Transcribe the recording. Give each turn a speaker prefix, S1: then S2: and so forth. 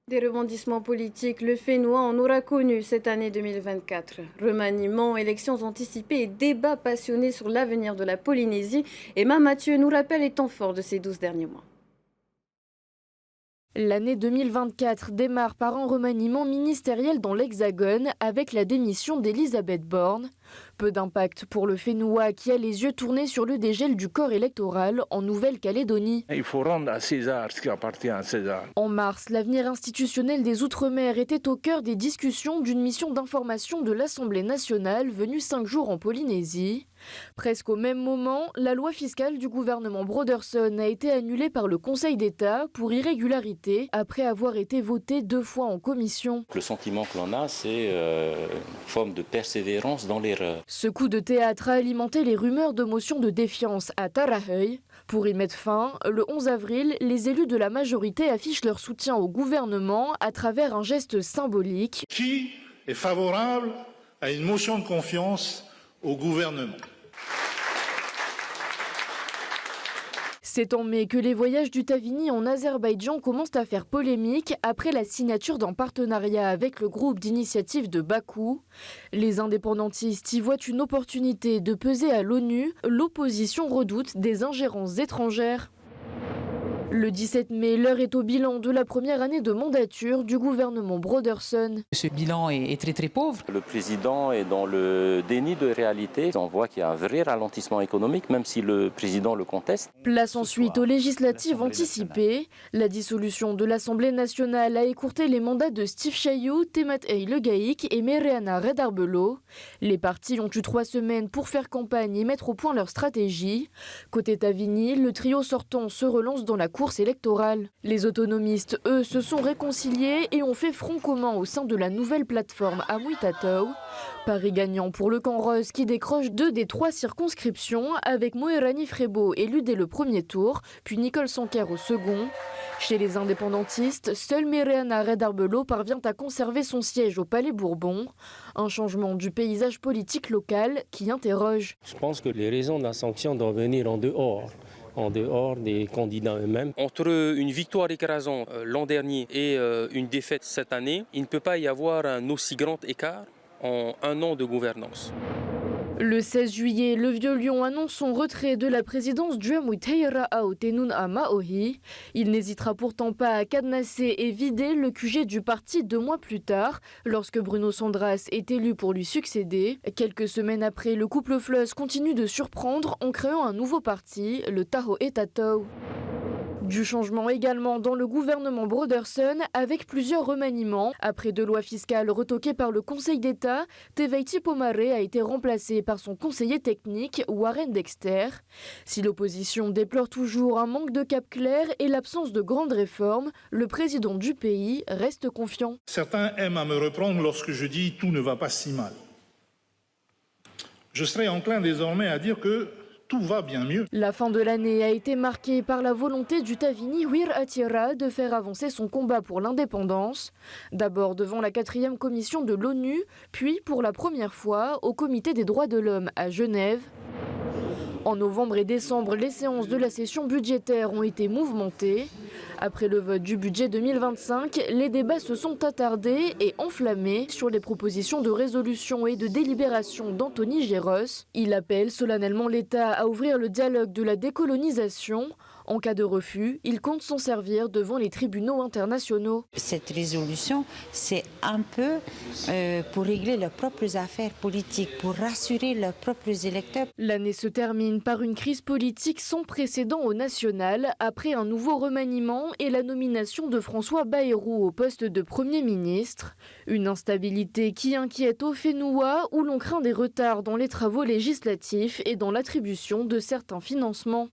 S1: Des rebondissements politiques, le Fénois en aura connu cette année 2024. Remaniements, élections anticipées et débats passionnés sur l'avenir de la Polynésie. Emma Mathieu nous rappelle les temps forts de ces 12 derniers mois.
S2: L'année 2024 démarre par un remaniement ministériel dans l'Hexagone avec la démission d'Elisabeth Borne. Peu d'impact pour le Fénois qui a les yeux tournés sur le dégel du corps électoral en Nouvelle-Calédonie.
S3: Il faut rendre à César ce qui appartient à César.
S2: En mars, l'avenir institutionnel des Outre-mer était au cœur des discussions d'une mission d'information de l'Assemblée nationale venue 5 jours en Polynésie. Presque au même moment, la loi fiscale du gouvernement Broderson a été annulée par le Conseil d'État pour irrégularité après avoir été votée 2 fois en commission.
S4: Le sentiment que l'on a, c'est une forme de persévérance dans l'erreur.
S2: Ce coup de théâtre a alimenté les rumeurs de motion de défiance à Taraheuil. Pour y mettre fin, le 11 avril, les élus de la majorité affichent leur soutien au gouvernement à travers un geste symbolique.
S5: Qui est favorable à une motion de confiance au gouvernement?
S2: C'est en mai que les voyages du Tavini en Azerbaïdjan commencent à faire polémique après la signature d'un partenariat avec le groupe d'initiative de Bakou. Les indépendantistes y voient une opportunité de peser à l'ONU. L'opposition redoute des ingérences étrangères. Le 17 mai, l'heure est au bilan de la première année de mandature du gouvernement Broderson.
S6: Ce bilan est très pauvre.
S4: Le président est dans le déni de réalité. On voit qu'il y a un vrai ralentissement économique, même si le président le conteste.
S2: Place ensuite aux législatives anticipées. La dissolution de l'Assemblée nationale a écourté les mandats de Steve Chayou, Temat Ey Le Gaïk et Mereana Redarbelo. Les partis ont eu 3 semaines pour faire campagne et mettre au point leur stratégie. Côté Tavini, le trio sortant se relance dans la course électorale. Les autonomistes, eux, se sont réconciliés et ont fait front commun au sein de la nouvelle plateforme Amui-Tatou. Pari gagnant pour le camp rose qui décroche 2 des 3 circonscriptions avec Moerani Frebo élu dès le premier tour, puis Nicole Sanker au second. Chez les indépendantistes, seule Mereana Redarbelo parvient à conserver son siège au Palais Bourbon. Un changement du paysage politique local qui interroge.
S7: Je pense que les raisons de la sanction doivent venir en dehors des candidats eux-mêmes.
S8: Entre une victoire écrasante l'an dernier et une défaite cette année, il ne peut pas y avoir un aussi grand écart en 1 an de gouvernance.
S2: Le 16 juillet, le Vieux Lion annonce son retrait de la présidence du Amui-Teira Aotenun à Maohi. Il n'hésitera pourtant pas à cadenasser et vider le QG du parti 2 mois plus tard, lorsque Bruno Sandras est élu pour lui succéder. Quelques semaines après, le couple Fluss continue de surprendre en créant un nouveau parti, le Tahoe Tatou. Du changement également dans le gouvernement Broderson avec plusieurs remaniements. Après 2 lois fiscales retoquées par le Conseil d'État, Teveiti Pomare a été remplacé par son conseiller technique Warren Dexter. Si l'opposition déplore toujours un manque de cap clair et l'absence de grandes réformes, le président du pays reste confiant.
S5: Certains aiment à me reprendre lorsque je dis « tout ne va pas si mal ». Je serai enclin désormais à dire que tout va bien mieux.
S2: La fin de l'année a été marquée par la volonté du Tavini Wir Atira de faire avancer son combat pour l'indépendance. D'abord devant la 4e commission de l'ONU, puis pour la première fois au Comité des droits de l'homme à Genève. En novembre et décembre, les séances de la session budgétaire ont été mouvementées. Après le vote du budget 2025, les débats se sont attardés et enflammés sur les propositions de résolution et de délibération d'Anthony Géros. Il appelle solennellement l'État à ouvrir le dialogue de la décolonisation. En cas de refus, il compte s'en servir devant les tribunaux internationaux.
S9: Cette résolution, c'est un peu pour régler leurs propres affaires politiques, pour rassurer leurs propres électeurs.
S2: L'année se termine par une crise politique sans précédent au national, après un nouveau remaniement et la nomination de François Bayrou au poste de Premier ministre. Une instabilité qui inquiète au Fénois, où l'on craint des retards dans les travaux législatifs et dans l'attribution de certains financements.